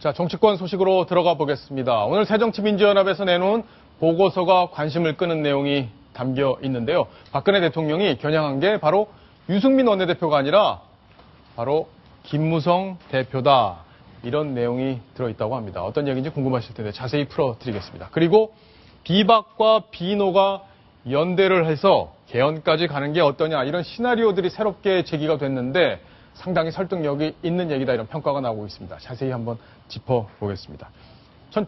자, 정치권 소식으로 들어가 보겠습니다. 오늘 새정치민주연합에서 내놓은 보고서가 관심을 끄는 내용이 담겨 있는데요. 박근혜 대통령이 겨냥한 게 바로 유승민 원내대표가 아니라 바로 김무성 대표다. 이런 내용이 들어있다고 합니다. 어떤 얘기인지 궁금하실 텐데 자세히 풀어드리겠습니다. 그리고 비박과 비노가 연대를 해서 개헌까지 가는 게 어떠냐, 이런 시나리오들이 새롭게 제기가 됐는데 상당히 설득력이 있는 얘기다, 이런 평가가 나오고 있습니다. 자세히 한번 짚어보겠습니다.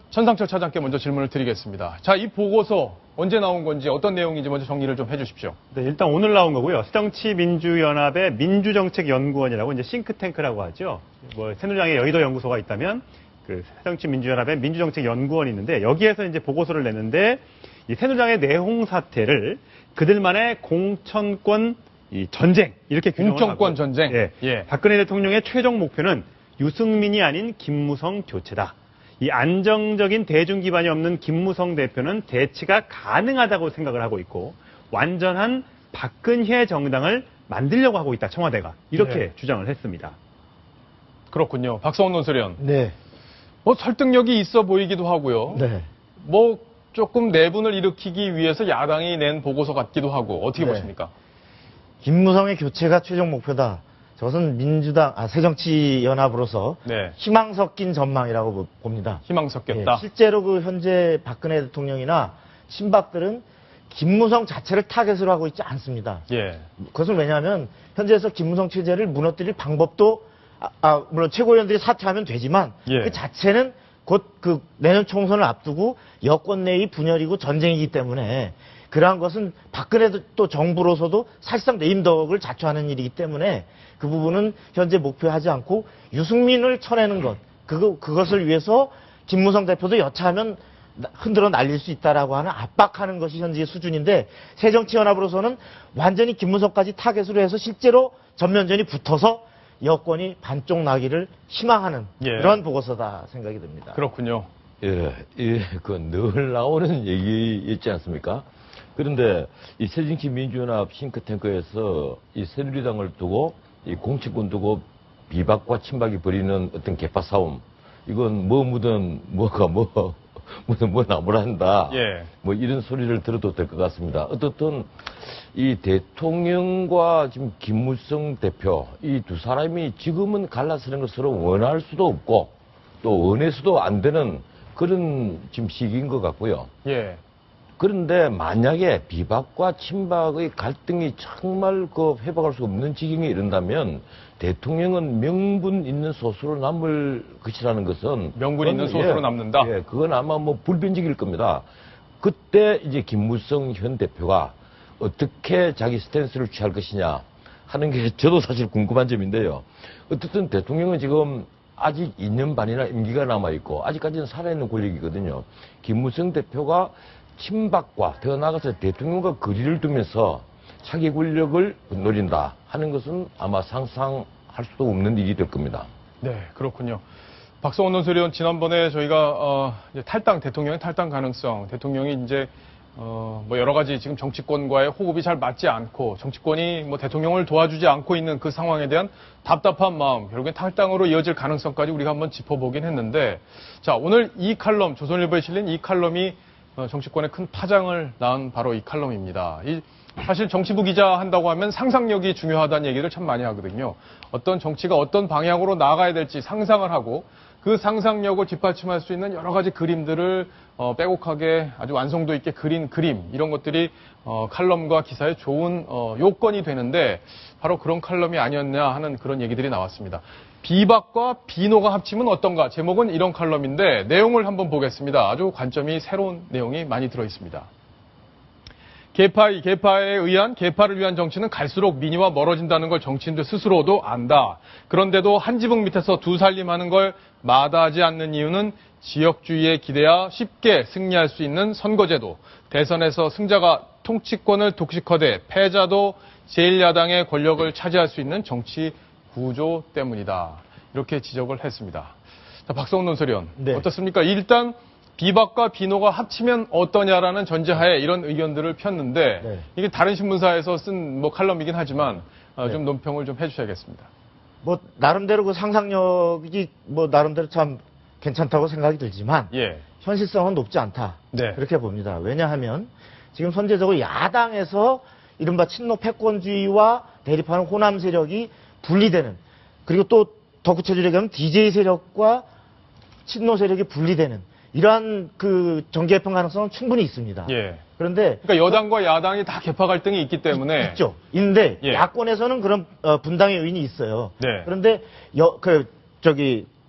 천상철 차장께 먼저 질문을 드리겠습니다. 자, 이 보고서 언제 나온 건지 어떤 내용인지 먼저 정리를 좀 해주십시오. 네, 일단 오늘 나온 거고요. 새정치민주연합의 민주정책연구원이라고 이제 싱크탱크라고 하죠. 뭐 새누리당의 여의도 연구소가 있다면 그 새정치민주연합의 민주정책연구원이 있는데 여기에서 이제 보고서를 냈는데 이 새누리당의 내홍 사태를 그들만의 공천권 전쟁 이렇게 공천권 전쟁. 예. 박근혜 대통령의 최종 목표는 유승민이 아닌 김무성 교체다. 이 안정적인 대중 기반이 없는 김무성 대표는 대치가 가능하다고 생각을 하고 있고 완전한 박근혜 정당을 만들려고 하고 있다. 청와대가 이렇게 주장을 했습니다. 그렇군요. 박성원 논설위원. 네. 뭐 설득력이 있어 보이기도 하고요. 네. 뭐 조금 내분을 일으키기 위해서 야당이 낸 보고서 같기도 하고 어떻게 네. 보십니까? 김무성의 교체가 최종 목표다. 저것은 새정치연합으로서 네. 희망 섞인 전망이라고 봅니다. 희망 섞였다. 예, 실제로 그 현재 박근혜 대통령이나 친박들은 김무성 자체를 타겟으로 하고 있지 않습니다. 예. 그것은 왜냐하면 현재에서 김무성 체제를 무너뜨릴 방법도 물론 최고위원들이 사퇴하면 되지만 예. 그 자체는 곧 그 내년 총선을 앞두고 여권 내의 분열이고 전쟁이기 때문에 그러한 것은 박근혜 또 정부로서도 사실상 레임덕을 자초하는 일이기 때문에 그 부분은 현재 목표하지 않고 유승민을 쳐내는 것, 그것을 위해서 김무성 대표도 여차하면 흔들어 날릴 수 있다라고 하는 압박하는 것이 현재의 수준인데 새정치연합으로서는 완전히 김무성까지 타겟으로 해서 실제로 전면전이 붙어서 여권이 반쪽 나기를 희망하는 그런 보고서다 생각이 듭니다. 그렇군요. 예, 늘 나오는 얘기 있지 않습니까? 그런데 이 새정치민주연합 싱크탱크에서 이 새누리당을 두고 이 공천권 두고 비박과 친박이 벌이는 어떤 개파 싸움, 이건 뭐 묻은 뭐가 뭐 나무라 한다. 예. 뭐 이런 소리를 들어도 될 것 같습니다. 어떻든 이 대통령과 지금 김무성 대표 이 두 사람이 지금은 갈라서는 것으로 원할 수도 없고 또 원해서도 안 되는 그런 지금 시기인 것 같고요. 예. 그런데 만약에 비박과 친박의 갈등이 정말 회복할 수 없는 지경에 이른다면 대통령은 명분 있는 소수로 남을 것이라는 것은 명분 있는 소수로 남는다. 예, 그건 아마 뭐 불변직일 겁니다. 그때 이제 김무성 현 대표가 어떻게 자기 스탠스를 취할 것이냐 하는 게 저도 사실 궁금한 점인데요. 어쨌든 대통령은 지금 아직 2년 반이나 임기가 남아있고 아직까지는 살아있는 권력이거든요. 김무성 대표가 친박과 더 나아가서 대통령과 거리를 두면서 차기 권력을 노린다 하는 것은 아마 상상할 수도 없는 일이 될 겁니다. 네, 그렇군요. 박성원 논설위원, 지난번에 저희가 이제 대통령의 탈당 가능성, 대통령이 이제 뭐 여러 가지 지금 정치권과의 호흡이 잘 맞지 않고 정치권이 뭐 대통령을 도와주지 않고 있는 그 상황에 대한 답답한 마음, 결국엔 탈당으로 이어질 가능성까지 우리가 한번 짚어보긴 했는데, 자, 오늘 이 칼럼, 조선일보에 실린 이 칼럼이 정치권에 큰 파장을 낳은 바로 이 칼럼입니다. 사실 정치부 기자 한다고 하면 상상력이 중요하다는 얘기를 참 많이 하거든요. 어떤 정치가 어떤 방향으로 나아가야 될지 상상을 하고 그 상상력을 뒷받침할 수 있는 여러 가지 그림들을 빼곡하게 아주 완성도 있게 그린 그림, 이런 것들이 칼럼과 기사의 좋은 요건이 되는데 바로 그런 칼럼이 아니었냐 하는 그런 얘기들이 나왔습니다. 비박과 비노가 합치면 어떤가? 제목은 이런 칼럼인데 내용을 한번 보겠습니다. 아주 관점이 새로운 내용이 많이 들어있습니다. 개파에 의한 개파를 위한 정치는 갈수록 민의와 멀어진다는 걸 정치인들 스스로도 안다. 그런데도 한 지붕 밑에서 두 살림하는 걸 마다하지 않는 이유는 지역주의에 기대야 쉽게 승리할 수 있는 선거제도, 대선에서 승자가 통치권을 독식하되 패자도 제1야당의 권력을 차지할 수 있는 정치 구조 때문이다. 이렇게 지적을 했습니다. 자, 박성원 논설위원, 네. 어떻습니까? 일단 비박과 비노가 합치면 어떠냐라는 전제하에 이런 의견들을 폈는데 네. 이게 다른 신문사에서 쓴 뭐 칼럼이긴 하지만 좀 논평을 좀 해주셔야겠습니다. 뭐 나름대로 그 상상력이 뭐 나름대로 참 괜찮다고 생각이 들지만 예. 현실성은 높지 않다. 네. 그렇게 봅니다. 왜냐하면 지금 선제적으로 야당에서 이른바 친노 패권주의와 대립하는 호남 세력이 분리되는, 그리고 또 더 구체적으로 얘기하면 DJ 세력과 친노 세력이 분리되는 이러한 그 정계 개편 가능성은 충분히 있습니다. 예. 그런데 그러니까 여당과 야당이 다 개파 갈등이 있기 때문에 있죠. 있는데 예. 야권에서는 그런 분당의 요인이 있어요. 네. 그런데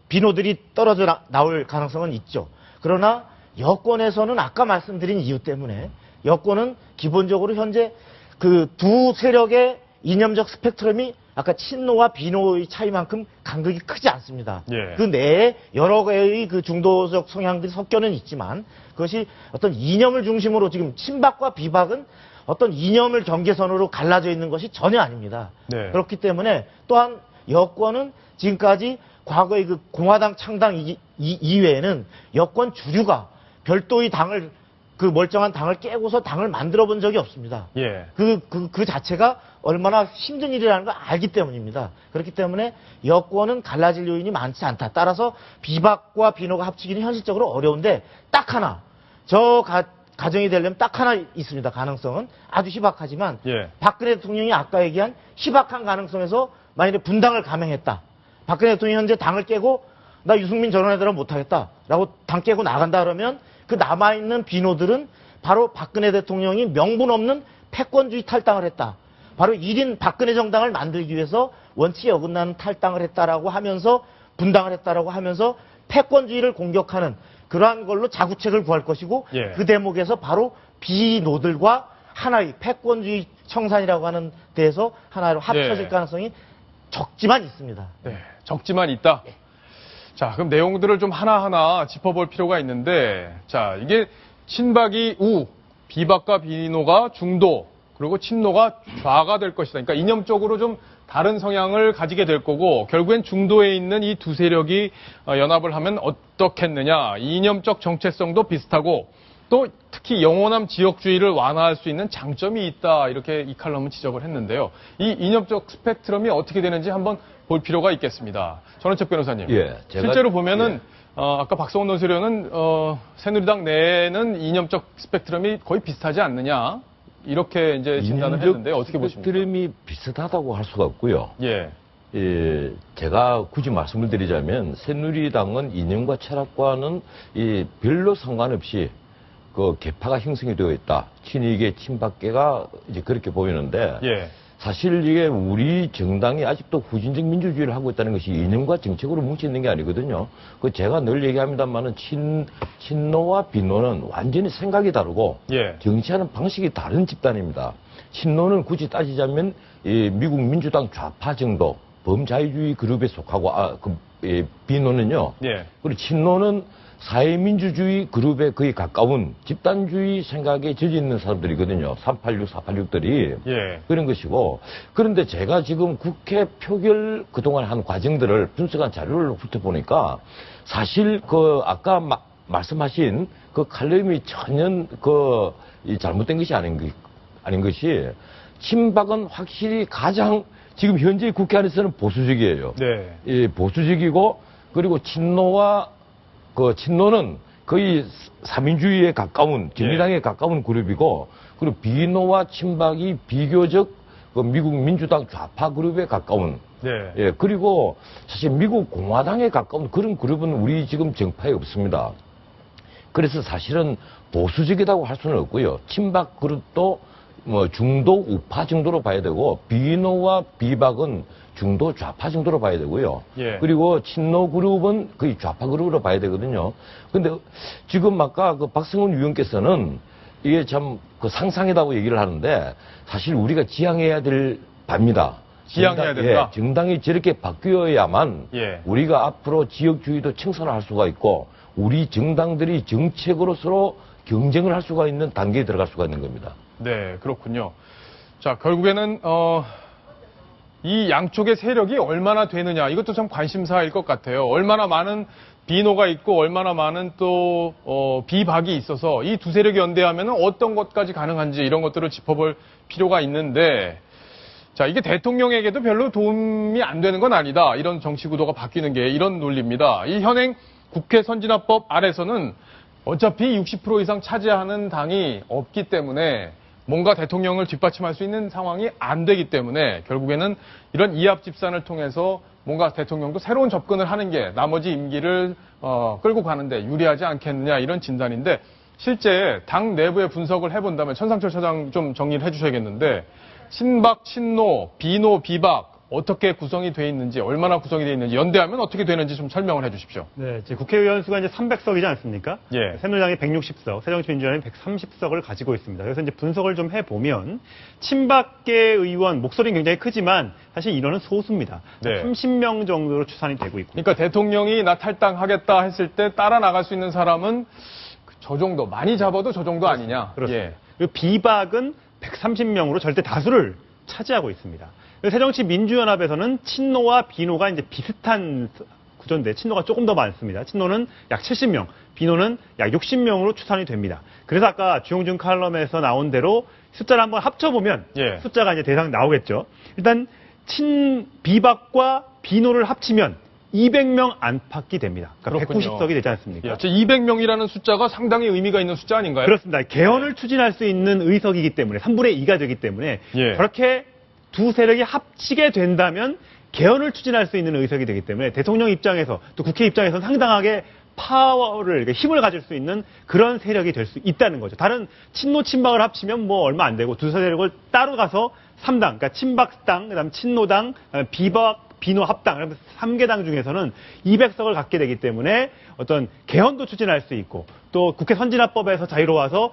비노들이 떨어져 나올 가능성은 있죠. 그러나 여권에서는 아까 말씀드린 이유 때문에 여권은 기본적으로 현재 그 두 세력의 이념적 스펙트럼이 아까 친노와 비노의 차이만큼 간극이 크지 않습니다. 예. 그 내에 여러 개의 그 중도적 성향들이 섞여는 있지만 그것이 어떤 이념을 중심으로 지금 친박과 비박은 어떤 이념을 경계선으로 갈라져 있는 것이 전혀 아닙니다. 네. 그렇기 때문에 또한 여권은 지금까지 과거의 그 공화당 창당 이외에는 여권 주류가 별도의 당을 그 멀쩡한 당을 깨고서 당을 만들어 본 적이 없습니다. 예. 그 자체가 얼마나 힘든 일이라는 걸 알기 때문입니다. 그렇기 때문에 여권은 갈라질 요인이 많지 않다. 따라서 비박과 비노가 합치기는 현실적으로 어려운데 딱 하나, 가정이 되려면 딱 하나 있습니다. 가능성은 아주 희박하지만 예. 박근혜 대통령이 아까 얘기한 희박한 가능성에서 만약에 분당을 감행했다. 박근혜 대통령이 현재 당을 깨고 나 유승민 저런 애들은 못하겠다라고 당 깨고 나간다 그러면 그 남아있는 비노들은 바로 박근혜 대통령이 명분 없는 패권주의 탈당을 했다. 바로 1인 박근혜 정당을 만들기 위해서 원칙에 어긋나는 탈당을 했다라고 하면서 분당을 했다라고 하면서 패권주의를 공격하는 그러한 걸로 자구책을 구할 것이고 예. 그 대목에서 바로 비노들과 하나의 패권주의 청산이라고 하는 데에서 하나로 합쳐질 예. 가능성이 적지만 있습니다. 네, 적지만 있다. 자, 그럼 내용들을 좀 하나하나 짚어볼 필요가 있는데, 자, 이게 친박이 우, 비박과 비노가 중도, 그리고 친노가 좌가 될 것이다. 그러니까 이념적으로 좀 다른 성향을 가지게 될 거고, 결국엔 중도에 있는 이 두 세력이 연합을 하면 어떻겠느냐. 이념적 정체성도 비슷하고, 또 특히 영호남 지역주의를 완화할 수 있는 장점이 있다. 이렇게 이 칼럼은 지적을 했는데요. 이 이념적 스펙트럼이 어떻게 되는지 한번 볼 필요가 있겠습니다. 전원책 변호사님. 예, 실제로 보면은 아까 박성훈 논설위원은 새누리당 내에는 이념적 스펙트럼이 거의 비슷하지 않느냐 이렇게 이제 진단을 했는데 어떻게 보십니까? 스펙트럼이 비슷하다고 할 수가 없고요. 예, 예, 제가 굳이 말씀을 드리자면 새누리당은 이념과 철학과는 별로 상관없이 그 개파가 형성이 되어 있다. 친이계, 친박계가 이제 그렇게 보이는데 예, 사실 이게 우리 정당이 아직도 후진적 민주주의를 하고 있다는 것이 이념과 정책으로 뭉쳐 있는 게 아니거든요. 그 제가 늘 얘기합니다만은 친노와 비노는 완전히 생각이 다르고 예, 정치하는 방식이 다른 집단입니다. 친노는 굳이 따지자면 미국 민주당 좌파 정도 범자유주의 그룹에 속하고 비노는요. 예, 그리고 친노는 사회민주주의 그룹에 거의 가까운 집단주의 생각에 젖어 있는 사람들이거든요. 386, 486들이. 예, 그런 것이고. 그런데 제가 지금 국회 표결 그동안 한 과정들을 분석한 자료를 훑어보니까 사실 아까 말씀하신 그 칼럼이 전혀 잘못된 것이 아닌 것이 친박은 확실히 가장 지금 현재 국회 안에서는 보수적이에요. 네, 보수적이고 그리고 친노는 거의 사민주의에 가까운, 정의당에 가까운 그룹이고, 그리고 비노와 친박이 비교적 미국 민주당 좌파 그룹에 가까운, 네, 예, 그리고 사실 미국 공화당에 가까운 그런 그룹은 우리 지금 정파에 없습니다. 그래서 사실은 보수적이라고 할 수는 없고요. 친박 그룹도 중도 우파 정도로 봐야 되고, 비노와 비박은 중도 좌파 정도로 봐야 되고요. 예. 그리고 친노 그룹은 거의 좌파 그룹으로 봐야 되거든요. 근데 지금 아까 박성훈 위원께서는 이게 참 상상이라고 얘기를 하는데 사실 우리가 지향해야 될 바입니다. 지향해야 된다. 예, 정당이 저렇게 바뀌어야만 예. 우리가 앞으로 지역주의도 청산할 수가 있고 우리 정당들이 정책으로 서로 경쟁을 할 수가 있는 단계에 들어갈 수가 있는 겁니다. 네, 그렇군요. 자, 결국에는 이 양쪽의 세력이 얼마나 되느냐 이것도 참 관심사일 것 같아요. 얼마나 많은 비노가 있고 얼마나 많은 또 비박이 있어서 이 두 세력이 연대하면 어떤 것까지 가능한지 이런 것들을 짚어볼 필요가 있는데 자 이게 대통령에게도 별로 도움이 안 되는 건 아니다. 이런 정치 구도가 바뀌는 게 이런 논리입니다. 이 현행 국회 선진화법 아래서는 어차피 60% 이상 차지하는 당이 없기 때문에 뭔가 대통령을 뒷받침할 수 있는 상황이 안 되기 때문에 결국에는 이런 이합 집산을 통해서 뭔가 대통령도 새로운 접근을 하는 게 나머지 임기를 끌고 가는데 유리하지 않겠느냐 이런 진단인데 실제 당 내부의 분석을 해본다면 천상철 차장 좀 정리를 해주셔야겠는데 친박, 친노, 비노, 비박 어떻게 구성이 돼 있는지 얼마나 구성이 돼 있는지 연대하면 어떻게 되는지 좀 설명을 해주십시오. 네, 이제 국회의원 수가 이제 300석이지 않습니까? 예. 새누리당이 160석, 새정치민주연합이 130석을 가지고 있습니다. 그래서 이제 분석을 좀 해보면 친박계 의원 목소리는 굉장히 크지만 사실 인원은 소수입니다. 네. 30명 정도로 추산이 되고 있고. 그러니까 대통령이 나 탈당하겠다 했을 때 따라 나갈 수 있는 사람은 저 정도 많이 잡아도 저 정도 아니냐. 그렇습니다. 예. 그리고 비박은 130명으로 절대 다수를 차지하고 있습니다. 새정치민주연합에서는 친노와 비노가 이제 비슷한 구조인데 친노가 조금 더 많습니다. 친노는 약 70명, 비노는 약 60명으로 추산이 됩니다. 그래서 아까 주용준 칼럼에서 나온 대로 숫자를 한번 합쳐보면 예. 숫자가 이제 대상 나오겠죠. 일단 비박과 비노를 합치면 200명 안팎이 됩니다. 그러니까 그렇군요. 190석이 되지 않습니까? 200명이라는 숫자가 상당히 의미가 있는 숫자 아닌가요? 그렇습니다. 개헌을 추진할 수 있는 의석이기 때문에 3분의 2가 되기 때문에 예. 그렇게 두 세력이 합치게 된다면 개헌을 추진할 수 있는 의석이 되기 때문에 대통령 입장에서 또 국회 입장에서 상당하게 파워를 그러니까 힘을 가질 수 있는 그런 세력이 될 수 있다는 거죠. 다른 친노 친박을 합치면 뭐 얼마 안 되고 두 세력을 따로 가서 3당, 그러니까 친박당, 그다음 친노당, 비박 비노 합당, 그러면 3개당 중에서는 200석을 갖게 되기 때문에 어떤 개헌도 추진할 수 있고 또 국회 선진화법에서 자유로워서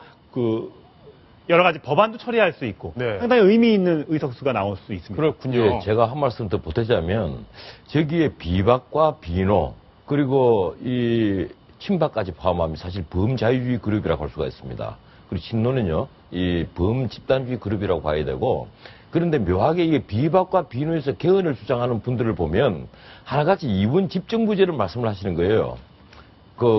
여러 가지 법안도 처리할 수 있고 네. 상당히 의미 있는 의석수가 나올 수 있습니다. 그렇군요. 예, 제가 한 말씀 더 보태자면 저기에 비박과 비노 그리고 이 친박까지 포함하면 사실 범자유주의 그룹이라고 할 수가 있습니다. 그리고 친노는요, 이 범집단주의 그룹이라고 봐야 되고 그런데 묘하게 이게 비박과 비노에서 개헌을 주장하는 분들을 보면 하나같이 이원 집정부제를 말씀을 하시는 거예요.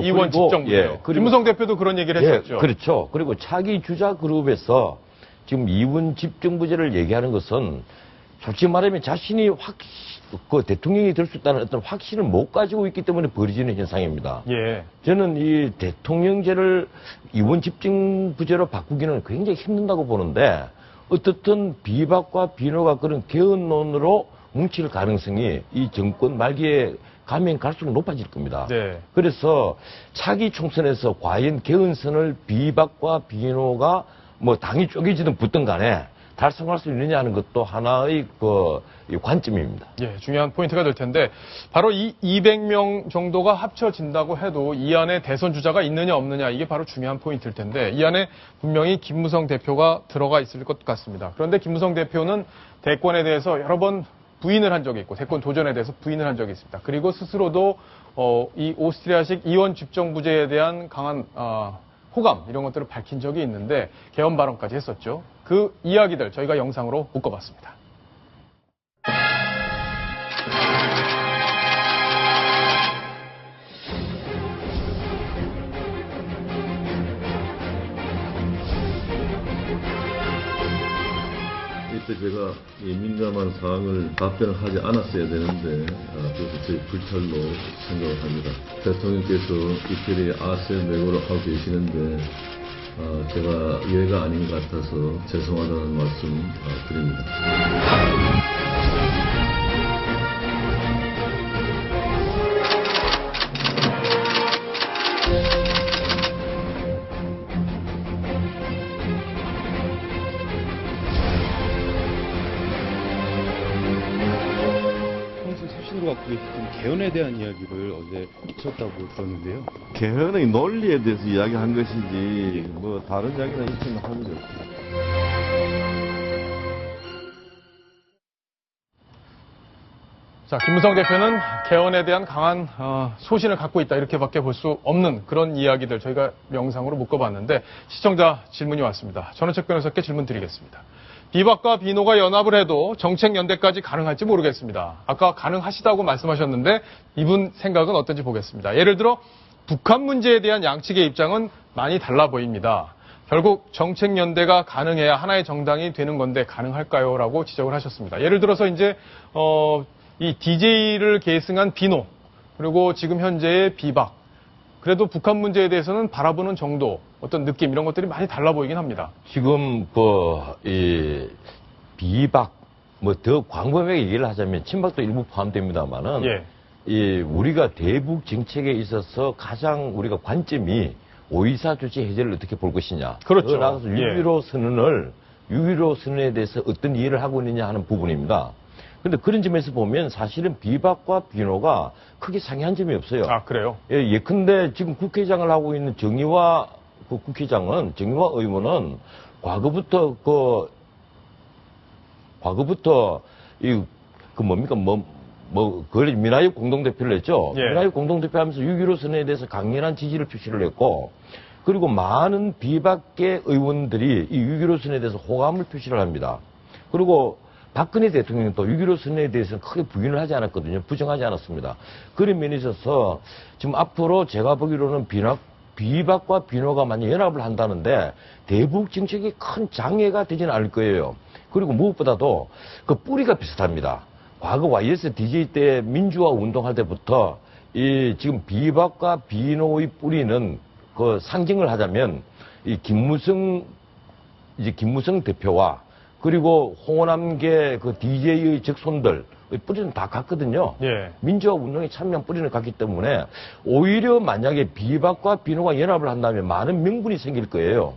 이원 집정부제요. 김무성 대표도 그런 얘기를 했었죠. 예, 그렇죠. 그리고 차기 주자 그룹에서 지금 이원 집정부제를 얘기하는 것은 솔직히 말하면 자신이 대통령이 될 수 있다는 어떤 확신을 못 가지고 있기 때문에 벌어지는 현상입니다. 예. 저는 이 대통령제를 이원 집정부제로 바꾸기는 굉장히 힘든다고 보는데 어떻든 비박과 비노가 그런 개헌론으로 뭉칠 가능성이 이 정권 말기에 가면 갈수록 높아질 겁니다. 네. 그래서 차기 총선에서 과연 개헌선을 비박과 비노가 뭐 당이 쪼개지든 붙든 간에 달성할 수 있느냐 하는 것도 하나의 이 관점입니다. 예, 중요한 포인트가 될 텐데 바로 이 200명 정도가 합쳐진다고 해도 이 안에 대선 주자가 있느냐 없느냐 이게 바로 중요한 포인트일 텐데 이 안에 분명히 김무성 대표가 들어가 있을 것 같습니다. 그런데 김무성 대표는 대권에 대해서 여러 번 부인을 한 적이 있고 대권 도전에 대해서 부인을 한 적이 있습니다. 그리고 스스로도 이 오스트리아식 이원 집정부제에 대한 강한 호감 이런 것들을 밝힌 적이 있는데 개헌 발언까지 했었죠. 그 이야기들 저희가 영상으로 묶어봤습니다. 이때 제가 이 민감한 사항을 답변을 하지 않았어야 되는데 그것은 제 불찰로 생각을 합니다. 대통령께서 이태리 아셈 외고를 하고 계시는데 제가 예가 아닌 것 같아서 죄송하다는 말씀 드립니다. 갖고 계신 개헌에 대한 이야기를 어제 하셨다고 들었는데요. 개헌의 논리에 대해서 이야기한 것이지 뭐 다른 이야기는 있으면 할 일이 없습니다. 자, 김무성 대표는 개헌에 대한 강한 소신을 갖고 있다 이렇게밖에 볼 수 없는 그런 이야기들 저희가 영상으로 묶어봤는데 시청자 질문이 왔습니다. 전원책 변호사께 질문 드리겠습니다. 비박과 비노가 연합을 해도 정책 연대까지 가능할지 모르겠습니다. 아까 가능하시다고 말씀하셨는데 이분 생각은 어떤지 보겠습니다. 예를 들어 북한 문제에 대한 양측의 입장은 많이 달라 보입니다. 결국 정책 연대가 가능해야 하나의 정당이 되는 건데 가능할까요? 라고 지적을 하셨습니다. 예를 들어서 이제 이 DJ를 계승한 비노 그리고 지금 현재의 비박 그래도 북한 문제에 대해서는 바라보는 정도, 어떤 느낌 이런 것들이 많이 달라 보이긴 합니다. 지금 이 비박 뭐 더 광범위하게 얘기를 하자면 친박도 일부 포함됩니다만은 예. 이 우리가 대북 정책에 있어서 가장 우리가 관점이 5.24 조치 해제를 어떻게 볼 것이냐. 그렇죠. 더 나아가서 예. 6.15 선언에 대해서 어떤 이해를 하고 있느냐 하는 부분입니다. 그런데 그런 점에서 보면 사실은 비박과 비노가 크게 상이한 점이 없어요. 아, 그래요? 예, 예컨대 지금 국회의장을 하고 있는 정의화 의원은 과거부터 그걸 민하협 공동대표를 했죠. 예. 민하협 공동대표 하면서 6.15 선언에 대해서 강렬한 지지를 표시를 했고, 그리고 많은 비박계 의원들이 이 6.15 선언에 대해서 호감을 표시를 합니다. 그리고 박근혜 대통령도 6.15 선언에 대해서는 크게 부인을 하지 않았거든요. 부정하지 않았습니다. 그런 면에 있어서 지금 앞으로 제가 보기로는 비박과 비노가 만약 연합을 한다는데 대북 정책이 큰 장애가 되지는 않을 거예요. 그리고 무엇보다도 그 뿌리가 비슷합니다. 과거 YS DJ 때 민주화 운동할 때부터 지금 비박과 비노의 뿌리는 그 상징을 하자면 이 김무성 대표와 그리고 홍원암계 그 DJ의 적손들 뿌리는 다 같거든요. 예. 민주화 운동에 참여한 뿌리는 같기 때문에 오히려 만약에 비박과 비노가 연합을 한다면 많은 명분이 생길 거예요.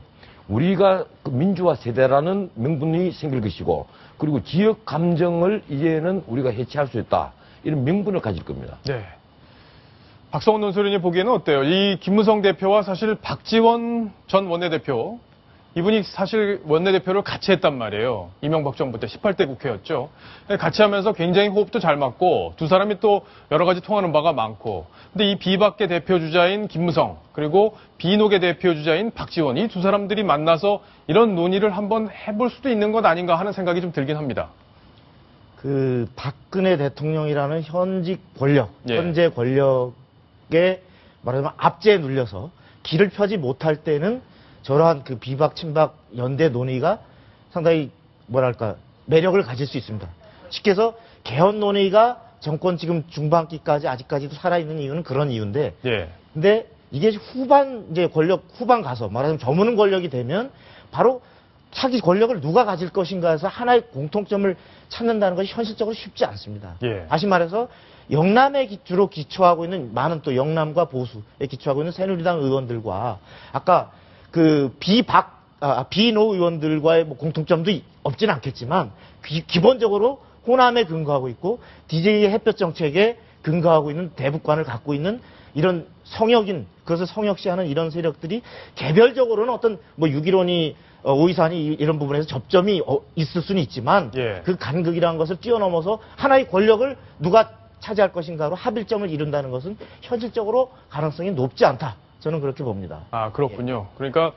우리가 그 민주화 세대라는 명분이 생길 것이고, 그리고 지역 감정을 이제는 우리가 해체할 수 있다. 이런 명분을 가질 겁니다. 네. 박성원 논설위원님 보기에는 어때요? 이 김무성 대표와 사실 박지원 전 원내대표, 이분이 사실 원내대표를 같이 했단 말이에요. 이명박 정부 때 18대 국회였죠. 같이 하면서 굉장히 호흡도 잘 맞고 두 사람이 또 여러 가지 통하는 바가 많고. 근데 이 비박계 대표주자인 김무성 그리고 비노계 대표주자인 박지원 이 두 사람들이 만나서 이런 논의를 한번 해볼 수도 있는 것 아닌가 하는 생각이 좀 들긴 합니다. 그 박근혜 대통령이라는 현직 권력, 예. 현재 권력에 말하자면 압제에 눌려서 길을 펴지 못할 때는 저러한 그 비박 친박 연대 논의가 상당히 뭐랄까 매력을 가질 수 있습니다. 쉽게 해서 개헌 논의가 정권 지금 중반기까지 아직까지도 살아있는 이유는 그런 이유인데, 예. 근데 이게 이제 권력 후반 가서 말하자면 저무는 권력이 되면 바로 자기 권력을 누가 가질 것인가 해서 하나의 공통점을 찾는다는 것이 현실적으로 쉽지 않습니다. 예. 다시 말해서 영남에 주로 기초하고 있는 많은 또 영남과 보수에 기초하고 있는 새누리당 의원들과 아까 그 비노 의원들과의 뭐 공통점도 없진 않겠지만 기본적으로 호남에 근거하고 있고 DJ의 햇볕 정책에 근거하고 있는 대북관을 갖고 있는 이런 성역인 그것을 성역시하는 이런 세력들이 개별적으로는 어떤 뭐 6.15니 5.24니 이런 부분에서 접점이 있을 수는 있지만 예. 그 간극이라는 것을 뛰어넘어서 하나의 권력을 누가 차지할 것인가로 합일점을 이룬다는 것은 현실적으로 가능성이 높지 않다. 저는 그렇게 봅니다. 아, 그렇군요. 그러니까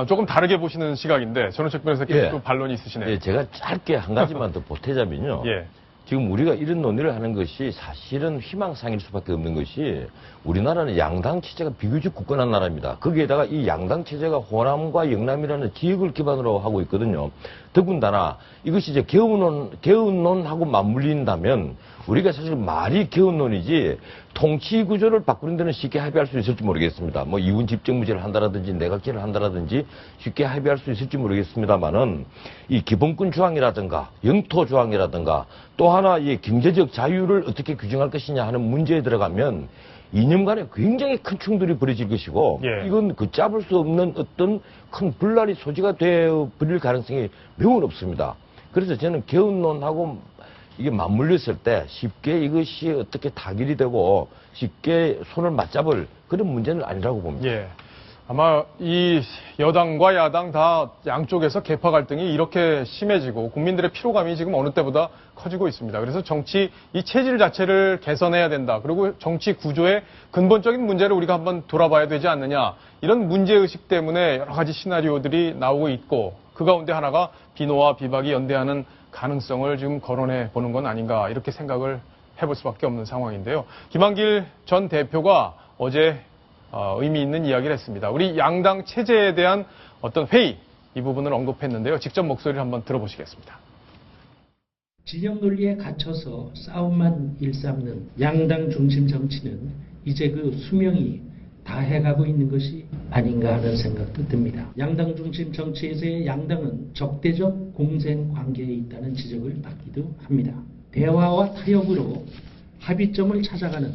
조금 다르게 보시는 시각인데 저는 측면에서 예. 또 반론이 있으시네요. 예, 제가 짧게 한 가지만 더 보태자면요. 예. 지금 우리가 이런 논의를 하는 것이 사실은 희망상일 수밖에 없는 것이 우리나라는 양당 체제가 비교적 굳건한 나라입니다. 거기에다가 이 양당 체제가 호남과 영남이라는 지역을 기반으로 하고 있거든요. 더군다나 이것이 이제 개헌론하고 맞물린다면 우리가 사실 말이 개헌론이지 통치 구조를 바꾸는 데는 쉽게 합의할 수 있을지 모르겠습니다. 뭐 이군 집정무제를 한다라든지 내각제를 한다라든지 쉽게 합의할 수 있을지 모르겠습니다만은 이 기본권 조항이라든가 영토 조항이라든가 또 하나 이 경제적 자유를 어떻게 규정할 것이냐 하는 문제에 들어가면 이념 간에 굉장히 큰 충돌이 벌어질 것이고 예. 이건 걷잡을 수 없는 어떤 큰 분란의 소지가 되어 버릴 가능성이 매우 높습니다. 그래서 저는 개헌론하고 이게 맞물렸을 때 쉽게 이것이 어떻게 타결이 되고 쉽게 손을 맞잡을 그런 문제는 아니라고 봅니다. 예. 아마 이 여당과 야당 다 양쪽에서 계파 갈등이 이렇게 심해지고 국민들의 피로감이 지금 어느 때보다 커지고 있습니다. 그래서 정치 이 체질 자체를 개선해야 된다. 그리고 정치 구조의 근본적인 문제를 우리가 한번 돌아봐야 되지 않느냐. 이런 문제의식 때문에 여러 가지 시나리오들이 나오고 있고 그 가운데 하나가 비노와 비박이 연대하는 가능성을 지금 거론해 보는 건 아닌가 이렇게 생각을 해볼 수밖에 없는 상황인데요. 김한길 전 대표가 어제 의미 있는 이야기를 했습니다. 우리 양당 체제에 대한 어떤 회의 이 부분을 언급했는데요. 직접 목소리를 한번 들어보시겠습니다. 진영 논리에 갇혀서 싸움만 일삼는 양당 중심 정치는 이제 그 수명이 다 해가고 있는 것이 아닌가 하는 생각도 듭니다. 양당 중심 정치에서의 양당은 적대적 공생 관계에 있다는 지적을 받기도 합니다. 대화와 타협으로 합의점을 찾아가는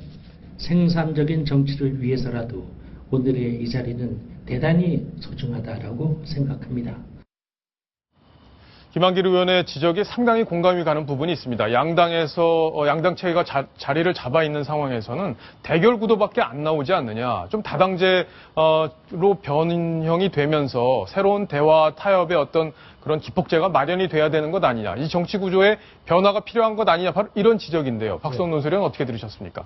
생산적인 정치를 위해서라도 오늘의 이 자리는 대단히 소중하다라고 생각합니다. 김한길 의원의 지적이 상당히 공감이 가는 부분이 있습니다. 양당에서 양당 체계가 자리를 잡아 있는 상황에서는 대결 구도밖에 안 나오지 않느냐. 좀 다당제로 변형이 되면서 새로운 대화 타협의 어떤 그런 기폭제가 마련이 돼야 되는 것 아니냐. 이 정치 구조에 변화가 필요한 것 아니냐. 바로 이런 지적인데요. 박성훈 논설위원 어떻게 들으셨습니까?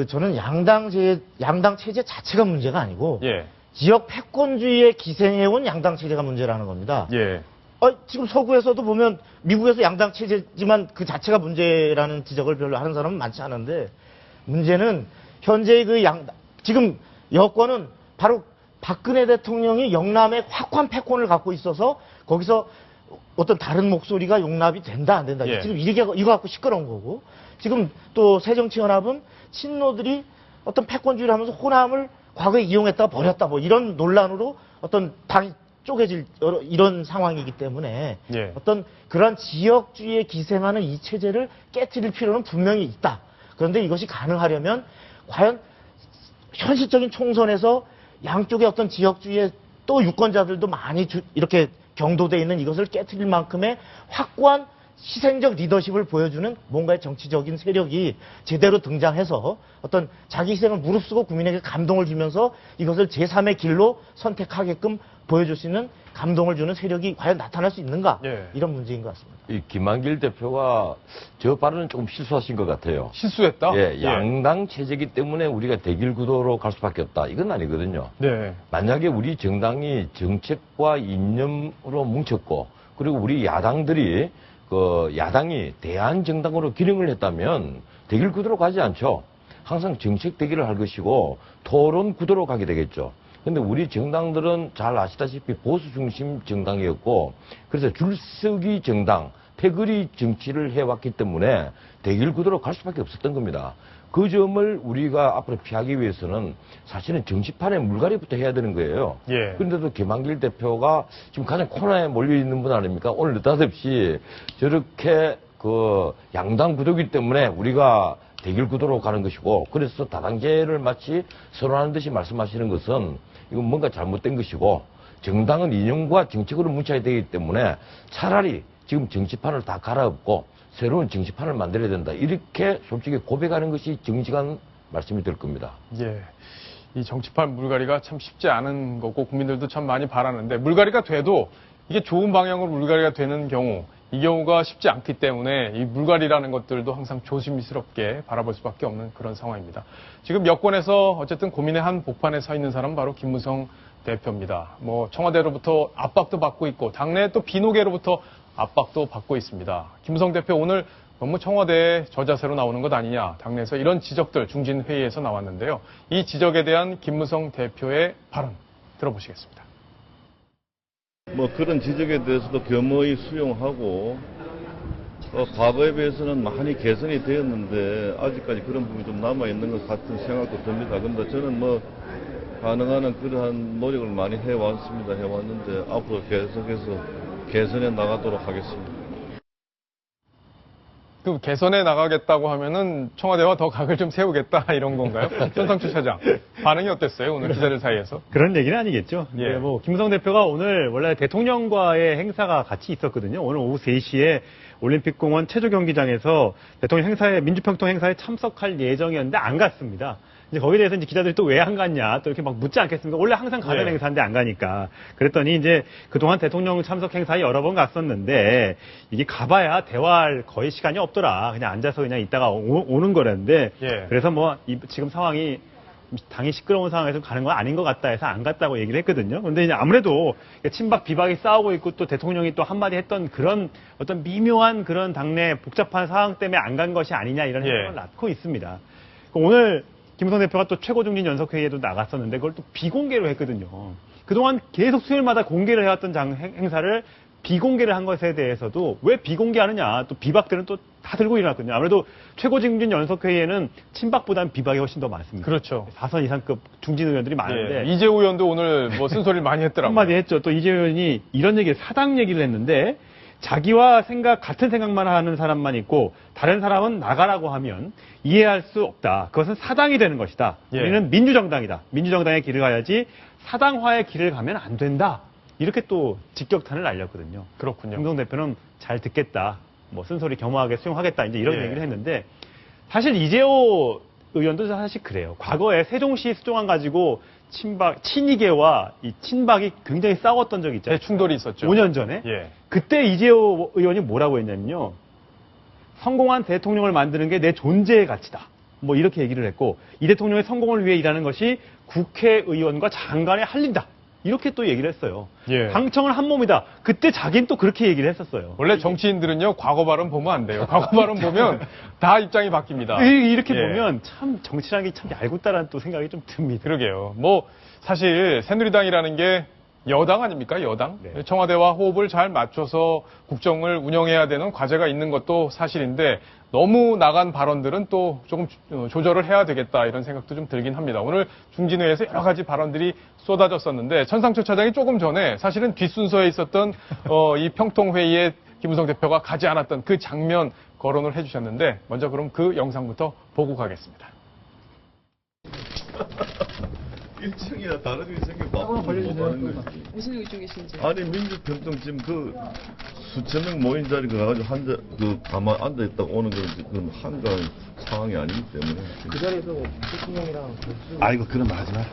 저는 양당 체제 자체가 문제가 아니고 예. 지역 패권주의에 기생해온 양당 체제가 문제라는 겁니다. 예. 지금 서구에서도 보면 미국에서 양당 체제지만 그 자체가 문제라는 지적을 별로 하는 사람은 많지 않은데 문제는 현재의 지금 여권은 바로 박근혜 대통령이 영남에 확고한 패권을 갖고 있어서 거기서 어떤 다른 목소리가 용납이 된다 안 된다. 예. 지금 이거 갖고 시끄러운 거고 지금 또 새정치연합은 친노들이 어떤 패권주의를 하면서 호남을 과거에 이용했다가 버렸다 뭐 이런 논란으로 어떤 당이 쪼개질 이런 상황이기 때문에 예. 어떤 그런 지역주의에 기생하는 이 체제를 깨트릴 필요는 분명히 있다. 그런데 이것이 가능하려면 과연 현실적인 총선에서 양쪽의 어떤 지역주의에 또 유권자들도 많이 이렇게 경도돼 있는 이것을 깨트릴 만큼의 확고한 희생적 리더십을 보여주는 뭔가의 정치적인 세력이 제대로 등장해서 어떤 자기 희생을 무릅쓰고 국민에게 감동을 주면서 이것을 제3의 길로 선택하게끔 보여줄 수 있는 감동을 주는 세력이 과연 나타날 수 있는가? 예. 이런 문제인 것 같습니다. 이 김한길 대표가 저 발언은 조금 실수하신 것 같아요. 실수했다? 예, 양당 체제이기 때문에 우리가 대결 구도로 갈 수밖에 없다. 이건 아니거든요. 네. 만약에 우리 정당이 정책과 이념으로 뭉쳤고, 그리고 우리 야당들이 야당이 대한정당으로 기능을 했다면 대결 구도로 가지 않죠. 항상 정책 대결을 할 것이고 토론 구도로 가게 되겠죠. 근데 우리 정당들은 잘 아시다시피 보수 중심 정당이었고, 그래서 줄서기 정당, 패거리 정치를 해왔기 때문에 대결 구도로 갈 수밖에 없었던 겁니다. 그 점을 우리가 앞으로 피하기 위해서는 사실은 정치판의 물갈이부터 해야 되는 거예요. 예. 그런데도 김한길 대표가 지금 가장 코너에 몰려 있는 분 아닙니까? 오늘 느닷없이 저렇게 양당 구도이기 때문에 우리가 대결 구도로 가는 것이고, 그래서 다당제를 마치 선언하는 듯이 말씀하시는 것은 이건 뭔가 잘못된 것이고, 정당은 이념과 정책으로 뭉쳐야 되기 때문에 차라리 지금 정치판을 다 갈아엎고 새로운 정치판을 만들어야 된다. 이렇게 솔직히 고백하는 것이 정직한 말씀이 될 겁니다. 예. 이 정치판 물갈이가 참 쉽지 않은 거고 국민들도 참 많이 바라는데, 물갈이가 돼도 이게 좋은 방향으로 물갈이가 되는 경우, 이 경우가 쉽지 않기 때문에 이 물갈이라는 것들도 항상 조심스럽게 바라볼 수밖에 없는 그런 상황입니다. 지금 여권에서 어쨌든 고민의 한 복판에 서 있는 사람은 바로 김무성 대표입니다. 청와대로부터 압박도 받고 있고 당내 또 비노계로부터 압박도 받고 있습니다. 김무성 대표 오늘 너무 청와대에 저자세로 나오는 것 아니냐, 당내에서 이런 지적들 중진회의에서 나왔는데요. 이 지적에 대한 김무성 대표의 발언 들어보시겠습니다. 그런 지적에 대해서도 겸허히 수용하고, 과거에 비해서는 많이 개선이 되었는데 아직까지 그런 부분이 좀 남아있는 것 같은 생각도 듭니다. 그런데 저는 가능한 한 그러한 노력을 많이 해왔는데 앞으로 계속해서 개선해 나가도록 하겠습니다. 그 개선해 나가겠다고 하면은 청와대와 더 각을 좀 세우겠다 이런 건가요? 손상추 차장 반응이 어땠어요 오늘 기자들 사이에서? 그런 얘기는 아니겠죠. 예. 김무성 대표가 오늘 원래 대통령과의 행사가 같이 있었거든요. 오늘 오후 3시에 올림픽공원 체조경기장에서 대통령 행사에, 민주평통 행사에 참석할 예정이었는데 안 갔습니다. 이제 거기에 대해서 이제 기자들이 또 왜 안 갔냐 또 이렇게 막 묻지 않겠습니까? 원래 항상 가는 예. 행사인데 안 가니까. 그랬더니 이제 그동안 대통령 참석 행사에 여러 번 갔었는데 이게 가봐야 대화할 거의 시간이 없더라. 그냥 앉아서 그냥 있다가 오는 거랬는데 예. 그래서 지금 상황이 당이 시끄러운 상황에서 가는 건 아닌 것 같다 해서 안 갔다고 얘기를 했거든요. 근데 이제 아무래도 친박 비박이 싸우고 있고 또 대통령이 또 한마디 했던 그런 어떤 미묘한 그런 당내 복잡한 상황 때문에 안 간 것이 아니냐 이런 생각을 낳고 있습니다. 오늘 김무성 대표가 또 최고중진 연석회의에도 나갔었는데 그걸 또 비공개로 했거든요. 그동안 계속 수요일마다 공개를 해왔던 행사를 비공개를 한 것에 대해서도 왜 비공개하느냐, 또 비박들은 또 다 들고 일어났거든요. 아무래도 최고직무연석회의에는 친박보다는 비박이 훨씬 더 많습니다. 그렇죠. 4선 이상급 중진 의원들이 많은데 예, 이재호 의원도 오늘 뭐 쓴소리를 많이 했더라고요. 한마디 했죠. 또 이재호 의원이 이런 얘기를 사당 얘기를 했는데 자기와 같은 생각만 하는 사람만 있고 다른 사람은 나가라고 하면 이해할 수 없다. 그것은 사당이 되는 것이다. 예. 우리는 민주정당이다. 민주정당의 길을 가야지 사당화의 길을 가면 안 된다. 이렇게 또 직격탄을 날렸거든요. 그렇군요. 김무성 대표는 잘 듣겠다. 뭐 쓴소리 겸허하게 수용하겠다. 이제 이런 예. 얘기를 했는데 사실 이재호 의원도 사실 그래요. 과거에 세종시 수종안 가지고 친이계와 이 친박이 굉장히 싸웠던 적이 있잖아요. 충돌이 있었죠. 5년 전에. 예. 그때 이재호 의원이 뭐라고 했냐면요. 성공한 대통령을 만드는 게 내 존재의 가치다. 뭐 이렇게 얘기를 했고 이 대통령의 성공을 위해 일하는 것이 국회의원과 장관의 할 일이다. 이렇게 또 얘기를 했어요. 예. 당청은 한 몸이다. 그때 자기는 또 그렇게 얘기를 했었어요. 원래 정치인들은요, 과거 발언 보면 안 돼요. 과거 발언 보면 다 입장이 바뀝니다. 이렇게 예. 보면 참 정치라는 게 참 얄궂다라는 또 생각이 좀 듭니다. 그러게요. 뭐 사실 새누리당이라는 게 여당 아닙니까? 여당. 네. 청와대와 호흡을 잘 맞춰서 국정을 운영해야 되는 과제가 있는 것도 사실인데 너무 나간 발언들은 또 조금 조절을 해야 되겠다 이런 생각도 좀 들긴 합니다. 오늘 중진회에서 여러 가지 발언들이 쏟아졌었는데 천상철 차장이 조금 전에 사실은 뒷순서에 있었던 이 평통회의에 김무성 대표가 가지 않았던 그 장면 거론을 해주셨는데 먼저 그럼 그 영상부터 보고 가겠습니다. 1층이나 다른 위생에 바꾸고 뭐 하는 거지. 무슨 의중이신지. 아니 민주평통 지금 그 수천 명 모인 자리 가가지고 가만 앉아 있다가 오는 건 지금 한가한 상황이 아니기 때문에. 그 자리에서 대통령이랑 아이고 그런 말 하지 마.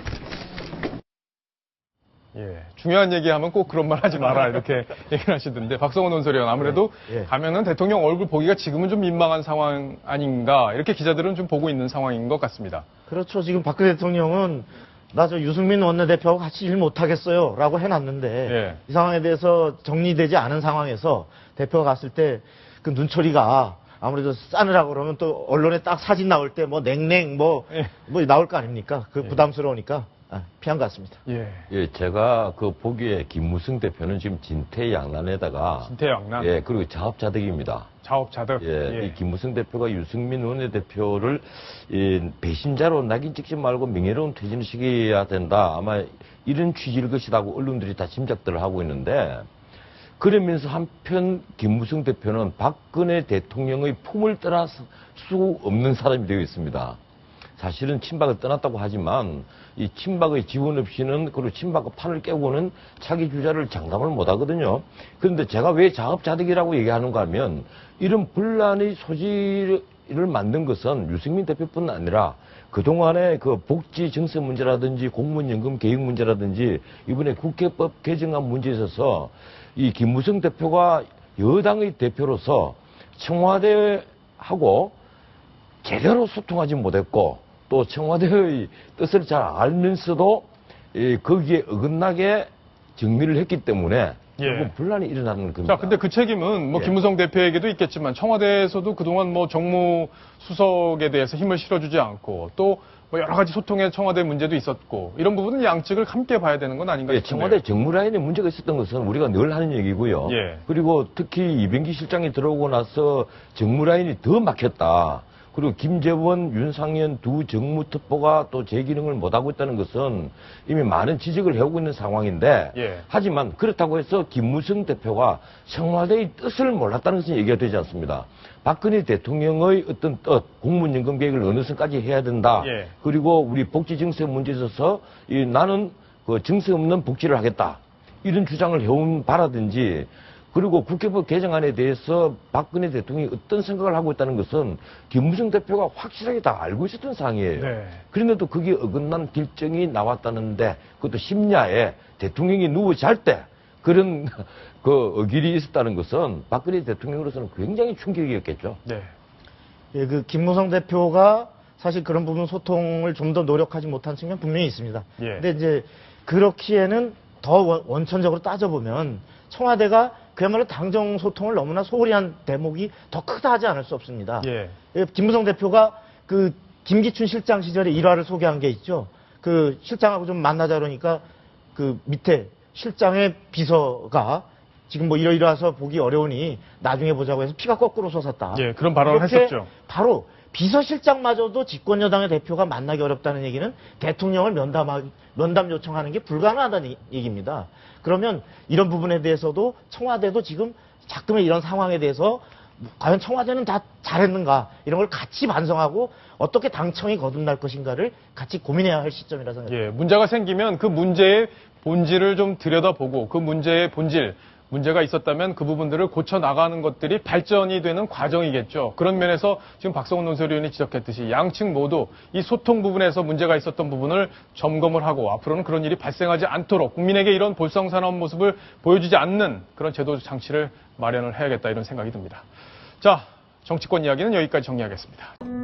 예, 중요한 얘기하면 꼭 그런 말 하지 마라 이렇게 얘기를 하시던데 박성원 논설위원 아무래도 예. 가면은 대통령 얼굴 보기가 지금은 좀 민망한 상황 아닌가 이렇게 기자들은 좀 보고 있는 상황인 것 같습니다. 그렇죠. 지금 박근혜 대통령은 나 저 유승민 원내대표하고 같이 일 못하겠어요 라고 해놨는데 예. 이 상황에 대해서 정리되지 않은 상황에서 대표가 갔을 때 그 눈초리가 아무래도 싸느라고 그러면 또 언론에 딱 사진 나올 때 뭐 냉랭 뭐 나올 거 아닙니까? 그 부담스러우니까 피한 것 같습니다. 예, 예, 제가 그 보기에 김무성 대표는 지금 진퇴양난에다가 진퇴양난. 예, 그리고 자업자득입니다. 자업자득. 예, 이 김무성 대표가 유승민 원내대표를 배신자로 낙인 찍지 말고 명예로운 퇴진을 시켜야 된다. 아마 이런 취지일 것이라고 언론들이 다 짐작들을 하고 있는데 그러면서 한편 김무성 대표는 박근혜 대통령의 품을 떠날 수 없는 사람이 되어 있습니다. 사실은 친박을 떠났다고 하지만 이 친박의 지원 없이는 그리고 친박과 판을 깨고는 자기 주자를 장담을 못 하거든요. 그런데 제가 왜 자업자득이라고 얘기하는가 하면 이런 분란의 소지를 만든 것은 유승민 대표뿐 아니라 그동안의 그 복지 정세 문제라든지 공무원연금 개혁 문제라든지 이번에 국회법 개정안 문제에 있어서 이 김무성 대표가 여당의 대표로서 청와대하고 제대로 소통하지 못했고 또 청와대의 뜻을 잘 알면서도 거기에 어긋나게 정리를 했기 때문에 결국 분란이 일어나는 겁니다. 자, 근데 그 책임은 뭐 예. 김무성 대표에게도 있겠지만 청와대에서도 그동안 뭐 정무수석에 대해서 힘을 실어주지 않고 또 뭐 여러 가지 소통의 청와대 문제도 있었고 이런 부분은 양측을 함께 봐야 되는 건 아닌가 예, 싶은데요. 청와대 정무라인에 문제가 있었던 것은 우리가 늘 하는 얘기고요. 예. 그리고 특히 이병기 실장이 들어오고 나서 정무라인이 더 막혔다. 그리고 김재원, 윤상현 두 정무특보가 또 제 기능을 못하고 있다는 것은 이미 많은 지적을 해오고 있는 상황인데 예. 하지만 그렇다고 해서 김무성 대표가 청와대의 뜻을 몰랐다는 것은 얘기가 되지 않습니다. 박근혜 대통령의 어떤 뜻, 공무원연금 계획을 어느 선까지 해야 된다. 예. 그리고 우리 복지 정세 문제에 있어서 나는 그 정세 없는 복지를 하겠다. 이런 주장을 해온 바라든지 그리고 국회법 개정안에 대해서 박근혜 대통령이 어떤 생각을 하고 있다는 것은 김무성 대표가 확실하게 다 알고 있었던 사항이에요. 네. 그런데도 그게 어긋난 결정이 나왔다는데 그것도 심야에 대통령이 누워 잘 때 그런 그 어길이 있었다는 것은 박근혜 대통령으로서는 굉장히 충격이었겠죠. 네. 예, 그 김무성 대표가 사실 그런 부분 소통을 좀 더 노력하지 못한 측면 분명히 있습니다. 예. 근데 이제 그렇기에는 더 원천적으로 따져보면 청와대가 그야말로 당정 소통을 너무나 소홀히 한 대목이 더 크다 하지 않을 수 없습니다. 예. 예, 김무성 대표가 그 김기춘 실장 시절에 일화를 소개한 게 있죠. 그 실장하고 좀 만나자 그러니까 그 밑에 실장의 비서가 지금 뭐 이러이러해서 보기 어려우니 나중에 보자고 해서 피가 거꾸로 솟았다. 예, 그런 발언을 이렇게 했었죠. 바로 비서실장마저도 집권여당의 대표가 만나기 어렵다는 얘기는 대통령을 면담 요청하는 게 불가능하다는 얘기입니다. 그러면 이런 부분에 대해서도 청와대도 지금 자꾸만 이런 상황에 대해서 과연 청와대는 다 잘했는가 이런 걸 같이 반성하고 어떻게 당청이 거듭날 것인가를 같이 고민해야 할 시점이라 생각합니다. 예, 문제가 생기면 그 문제의 본질을 좀 들여다보고 그 문제의 본질, 문제가 있었다면 그 부분들을 고쳐 나가는 것들이 발전이 되는 과정이겠죠. 그런 면에서 지금 박성훈 논설위원이 지적했듯이 양측 모두 이 소통 부분에서 문제가 있었던 부분을 점검을 하고 앞으로는 그런 일이 발생하지 않도록 국민에게 이런 볼썽사나운 모습을 보여주지 않는 그런 제도 장치를 마련을 해야겠다 이런 생각이 듭니다. 자, 정치권 이야기는 여기까지 정리하겠습니다.